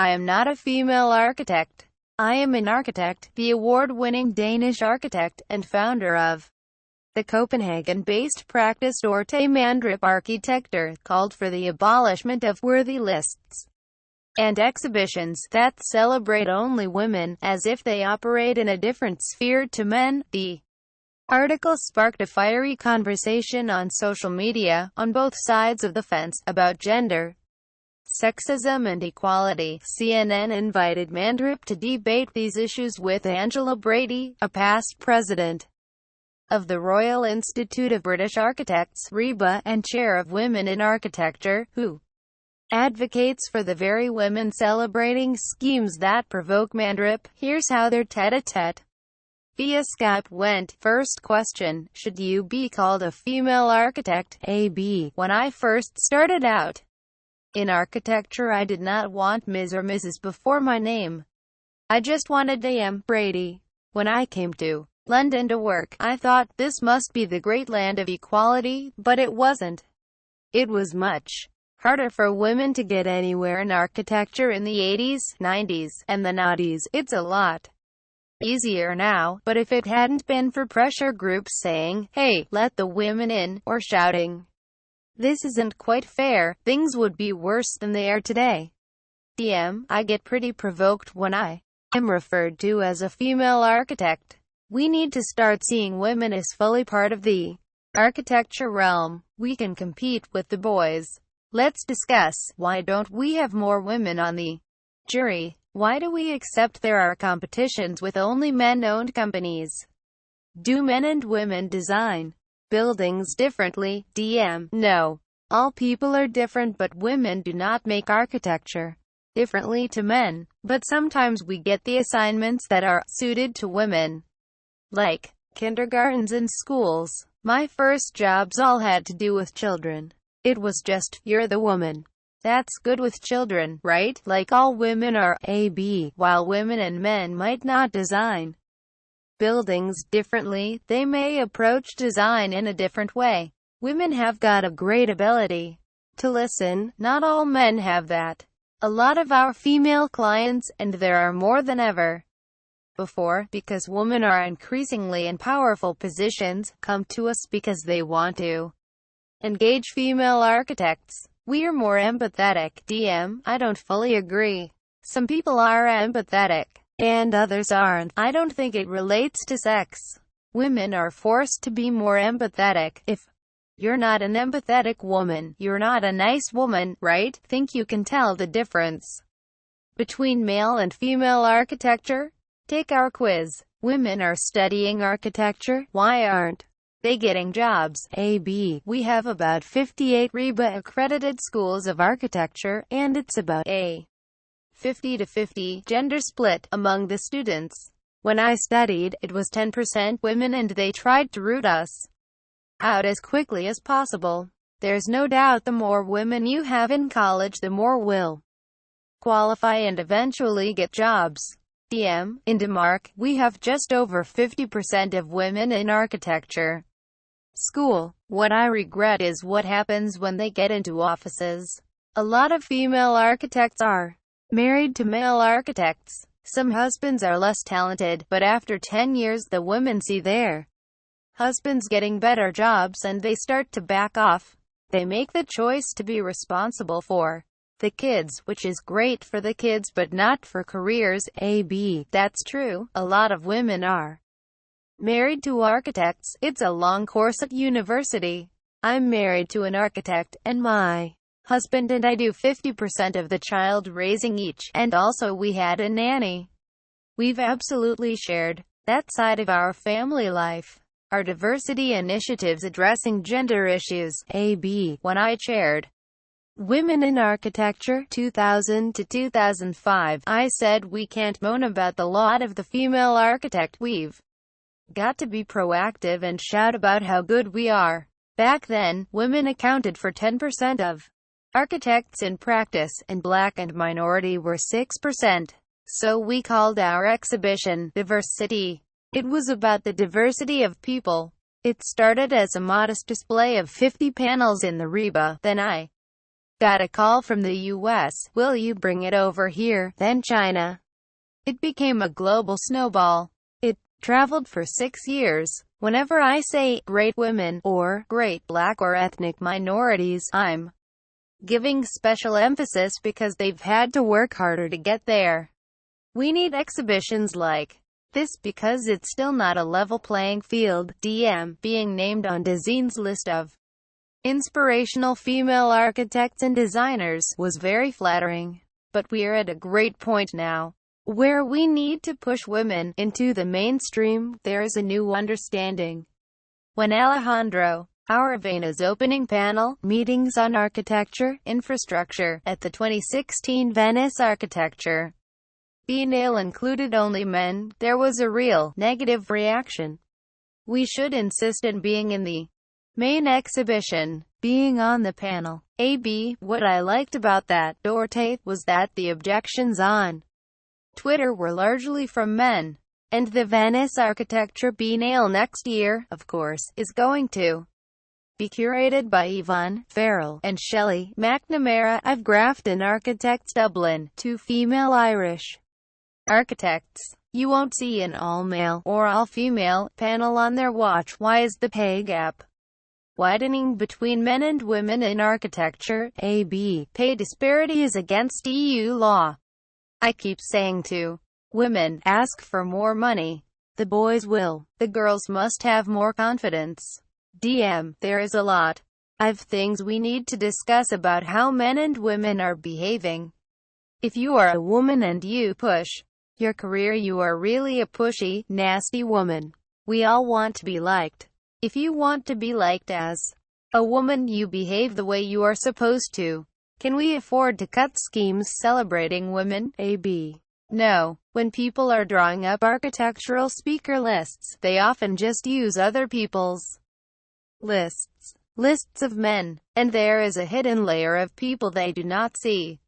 I am not a female architect. I am an architect, the award-winning Danish architect, and founder of the Copenhagen-based practice Dorte Mandrup Arkitektur, called for the abolishment of worthy lists and exhibitions that celebrate only women, as if they operate in a different sphere to men. The article sparked a fiery conversation on social media, on both sides of the fence, about gender, sexism and equality. CNN invited Mandrup to debate these issues with Angela Brady, a past president of the Royal Institute of British Architects, RIBA, and chair of Women in Architecture, who advocates for the very women celebrating schemes that provoke Mandrup. Here's how their tete-a-tete via Skype went. First question: should you be called a female architect? AB. When I first started out in architecture, I did not want Ms. or Mrs. before my name. I just wanted AM Brady. When I came to London to work, I thought this must be the great land of equality, but it wasn't. It was much harder for women to get anywhere in architecture in the 80s, 90s, and the 90s. It's a lot easier now, but if it hadn't been for pressure groups saying, "Hey, let the women in," or shouting, "This isn't quite fair," things would be worse than they are today. I get pretty provoked when I am referred to as a female architect. We need to start seeing women as fully part of the architecture realm. We can compete with the boys. Let's discuss, why don't we have more women on the jury? Why do we accept there are competitions with only men-owned companies? Do men and women design buildings differently? No. All people are different, but women do not make architecture differently to men. But sometimes we get the assignments that are suited to women, like kindergartens and schools. My first jobs all had to do with children. It was just, you're the woman that's good with children, right? Like all women are. AB. While women and men might not design buildings differently, they may approach design in a different way. Women have got a great ability to listen. Not all men have that. A lot of our female clients, and there are more than ever before, because women are increasingly in powerful positions, come to us because they want to engage female architects. We are more empathetic. I don't fully agree. Some people are empathetic, and others aren't. I don't think it relates to sex. Women are forced to be more empathetic. If you're not an empathetic woman, you're not a nice woman, right? Think you can tell the difference between male and female architecture? Take our quiz. Women are studying architecture. Why aren't they getting jobs? AB. We have about 58 RIBA accredited schools of architecture, and it's about a 50-50 gender split among the students. When I studied, it was 10% women, and they tried to root us out as quickly as possible. There's no doubt the more women you have in college, the more will qualify and eventually get jobs. In Denmark, we have just over 50% of women in architecture school. What I regret is what happens when they get into offices. A lot of female architects are married to male architects. Some husbands are less talented, but after 10 years the women see their husbands getting better jobs and they start to back off. They make the choice to be responsible for the kids, which is great for the kids but not for careers. AB. That's true. A lot of women are married to architects. It's a long course at university. I'm married to an architect, and my husband and I do 50% of the child raising each, and also we had a nanny. We've absolutely shared that side of our family life. Our diversity initiatives addressing gender issues. AB. When I chaired Women in Architecture 2000 to 2005, I said we can't moan about the lot of the female architect. We've got to be proactive and shout about how good we are. Back then, women accounted for 10% of architects in practice, and black and minority were 6%. So we called our exhibition Diversity. It was about the diversity of people. It started as a modest display of 50 panels in the RIBA. Then I Got a call from the US, will you bring it over here? Then China. It became a global snowball. It traveled for 6 years. Whenever I say great women, or great black or ethnic minorities, I'm giving special emphasis because they've had to work harder to get there. We need exhibitions like this because it's still not a level playing field. DM being named on Design's list of inspirational female architects and designers was very flattering. But we're at a great point now where we need to push women into the mainstream. There's a new understanding. When Alejandro Aravena's opening panel, Meetings on Architecture, Infrastructure, at the 2016 Venice Architecture Biennale included only men, there was a real negative reaction. We should insist on being in the main exhibition, being on the panel. What I liked about that Dorte was that the objections on Twitter were largely from men. And the Venice Architecture Biennale next year, of course, is going to be curated by Yvonne Farrell and Shelley McNamara of Grafton Architects Dublin, 2 female Irish architects. You won't see an all-male or all-female panel on their watch. Why is the pay gap widening between men and women in architecture? Pay disparity is against EU law. I keep saying to women, ask for more money. The boys will. The girls must have more confidence. DM, there is a lot of things we need to discuss about how men and women are behaving. If you are a woman and you push your career, you are really a pushy, nasty woman. We all want to be liked. If you want to be liked as a woman, you behave the way you are supposed to. Can we afford to cut schemes celebrating women? No. When people are drawing up architectural speaker lists, they often just use other people's lists of men. And there is a hidden layer of people they do not see.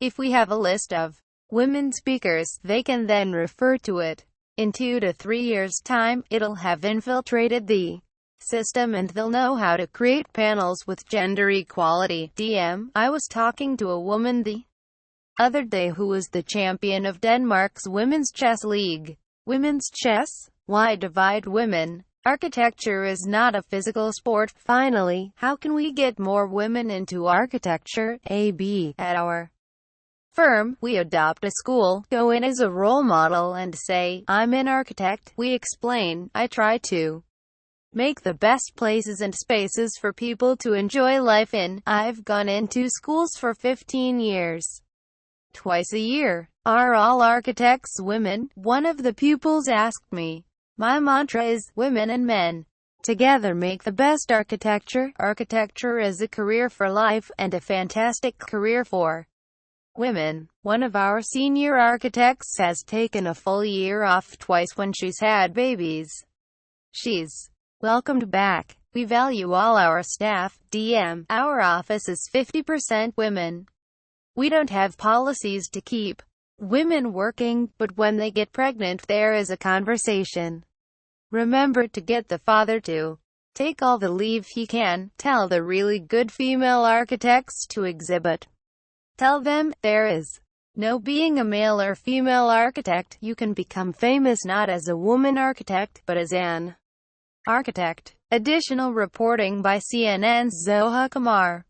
If we have a list of women speakers, they can then refer to it. In 2 to 3 years' time, it'll have infiltrated the system and they'll know how to create panels with gender equality. DM, I was talking to a woman the other day who was the champion of Denmark's Women's Chess League. Women's chess? Why divide women? Architecture is not a physical sport. Finally, how can we get more women into architecture? At our firm, we adopt a school, go in as a role model and say, I'm an architect. We explain, I try to make the best places and spaces for people to enjoy life in. I've gone into schools for 15 years. Twice a year. Are all architects women? One of the pupils asked me. My mantra is, women and men together make the best architecture. Architecture is a career for life, and a fantastic career for women. One of our senior architects has taken a full year off twice when she's had babies. She's welcomed back. We value all our staff. DM, our office is 50% women. We don't have policies to keep women working, but when they get pregnant, there is a conversation. Remember to get the father to take all the leave he can. Tell the really good female architects to exhibit. Tell them, there is no being a male or female architect. You can become famous not as a woman architect, but as an architect. Additional reporting by CNN's Zoha Kumar.